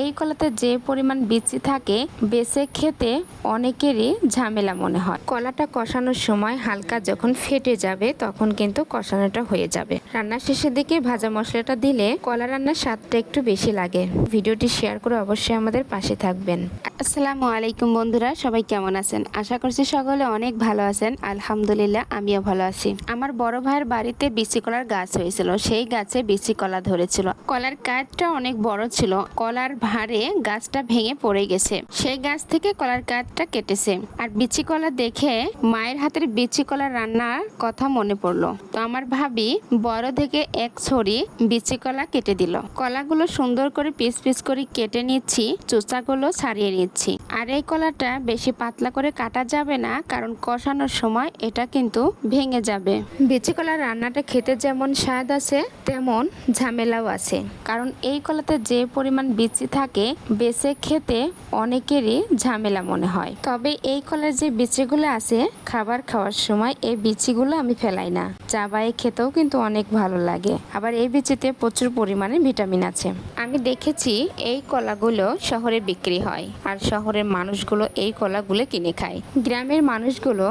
এই কলাতে যে পরিমাণ বিচি থাকে বেছে খেতে অনেকেরই ঝামেলা মনে হয়। কলাটা কষানোর সময় হালকা যখন ফেটে যাবে তখন কিন্তু কষানোটা হয়ে যাবে। রান্নার শেষের দিকে ভাজা মশলাটা দিলে কলা রান্নার স্বাদটা একটু বেশি লাগে। ভিডিওটি শেয়ার করে অবশ্যই আমাদের পাশে থাকবেন। আসসালামু আলাইকুম বন্ধুরা, সবাই কেমন আছেন? আশা করছি সকলে অনেক ভালো আছেন। আলহামদুলিল্লাহ আমিও ভালো আছি। আমার বড় ভাইয়ের বাড়িতে বিচি কলার গাছ হয়েছিল, সেই গাছে বিচি কলা ধরেছিল। কলার কাঠটা অনেক বড় ছিল, কলার ভারে গাছটা ভেঙে পড়ে গেছে। সেই গাছ থেকে কলার কাঠটা কেটেছে। আর বিচি কলা দেখে মায়ের হাতের বিচি কলা রান্নার কথা মনে পড়লো। তো আমার ভাবি বড় থেকে এক ছড়ি বিচি কলা কেটে দিল। কলাগুলো সুন্দর করে পিস পিস করে কেটে নিচ্ছি, চোচাগুলো ছাড়িয়ে নিচ্ছি। আর এই কলাটা বেশি পাতলা করে কাটা যাবে না, কারণ কষানোর সময় এটা কিন্তু ভেঙে যাবে। বিচি কলা রান্নাটা খেতে যেমন স্বাদ আছে তেমন ঝামেলাও আছে, কারণ এই কলাতে যে পরিমাণ বিচি থাকে বেছে খেতে অনেকেরই ঝামেলা মনে হয়। তবে এই কলার যে বিচিগুলো আছে খাবার খাওয়ার সময় এই বিচিগুলো আমি ফেলাই না, চাবায়ে খেতেও কিন্তু অনেক ভালো লাগে। আবার এই বিচিতে প্রচুর পরিমাণে ভিটামিন আছে। আমি দেখেছি এই কলাগুলো শহরে বিক্রি হয়, আর শহরের মানুষগুলো এই কলাগুলো কিনে খায়। গ্রামের মানুষগুলো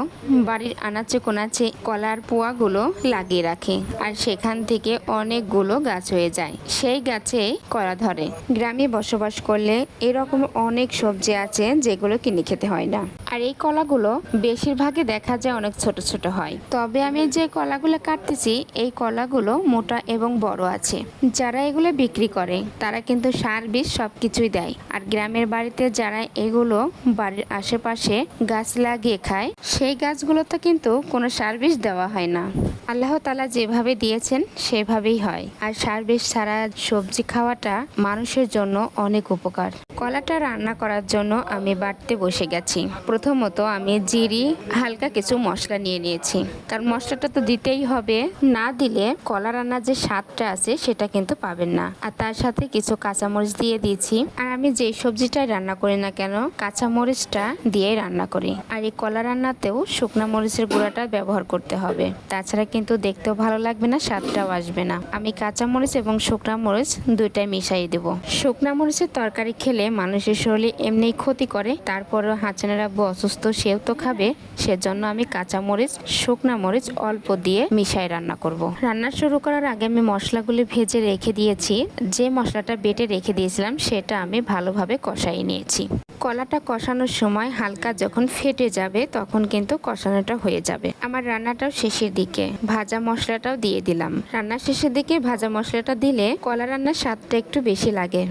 বাড়ির আনাচে কোনাচে কলার পোয়াগুলো লাগিয়ে রাখে, আর সেখান থেকে অনেকগুলো গাছ হয়ে যায়। সেই গাছে কলা ধরে। গ্রামে বসবাস করলে এরকম অনেক সবজি আছে যেগুলো কিনে খেতে হয় না। আর এই কলাগুলো বেশিরভাগই দেখা যায় অনেক ছোট ছোট হয়। তবে আমি যে কলাগুলো কাটতেছি এই কলাগুলো মোটা এবং বড় আছে। যারা এগুলো বিক্রি করে তারা কিন্তু সার বিষ সবকিছুই দেয়। আর গ্রামের বাড়িতে যারা এগুলো বাড়ির আশেপাশে গাছ লাগিয়ে খায় সেই গাছগুলোতে কিন্তু কোনো সার বিষ দেওয়া হয় না। আল্লাহ তাআলা যেভাবে দিয়েছেন সেভাবেই হয়। আর সার বিষ ছাড়া সবজি খাওয়াটা মানুষের জন্য অনেক উপকার। কলাটা রান্না করার জন্য আমি বাটতে বসে গেছি। প্রথমত আমি জিরি হালকা কিছু মশলা নিয়ে নিয়েছি, কারণ মশলাটা তো দিতেই হবে, না দিলে কলা রান্নার যে স্বাদটা আছে সেটা কিন্তু পাবেন না। আর তার সাথে কিছু কাঁচামরিচ দিয়ে দিয়েছি। আর আমি যেই সবজিটাই রান্না করি না কেন কাঁচামরিচটা দিয়ে রান্না করি। আর এই কলা রান্নাতেও শুকনা মরিচের গুঁড়াটা ব্যবহার করতে হবে, তাছাড়া কিন্তু দেখতেও ভালো লাগবে না, স্বাদটাও আসবে না। আমি কাঁচামরিচ এবং শুকনা মরিচ দুইটাই মিশাই দেব। শুকনা মরিচের তরকারি খেলে মানুষের শরীরে এমনিই ক্ষতি করে, তারপরেও হাঁচানের আব্বু অসুস্থ, সেও তো খাবে, সেজন্য আমি কাঁচামরিচ শুকনা মরিচ অল্প দিয়ে মিশাই রান্না করব। রান্না শুরু করার আগে আমি মশলাগুলি ভেজে রেখে দিয়েছি। যে মশলাটা বেটে রেখে দিয়েছিলাম সেটা আমি ভালোভাবে কষাই নিয়েছি। কলাটা কষানোর সময় হালকা যখন ফেটে যাবে তখন কিন্তু কষানোটা হয়ে যাবে। আমার রান্নাটাও শেষের দিকে, ভাজা মশলাটাও দিয়ে দিলাম। রান্নার শেষের দিকে ভাজা মশলাটা দিলে কলা রান্নার স্বাদটা একটু বেশি লাগে।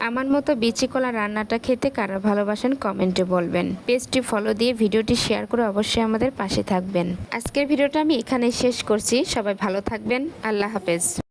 আমার মতো বিচি কলা রান্নাটা খেতে কারা ভালোবাসেন কমেন্টে বলবেন। পেজটি ফলো দিয়ে ভিডিওটি শেয়ার করে অবশ্যই আমাদের পাশে থাকবেন। আজকের ভিডিওটা আমি এখানেই শেষ করছি। সবাই ভালো থাকবেন। আল্লাহ হাফেজ।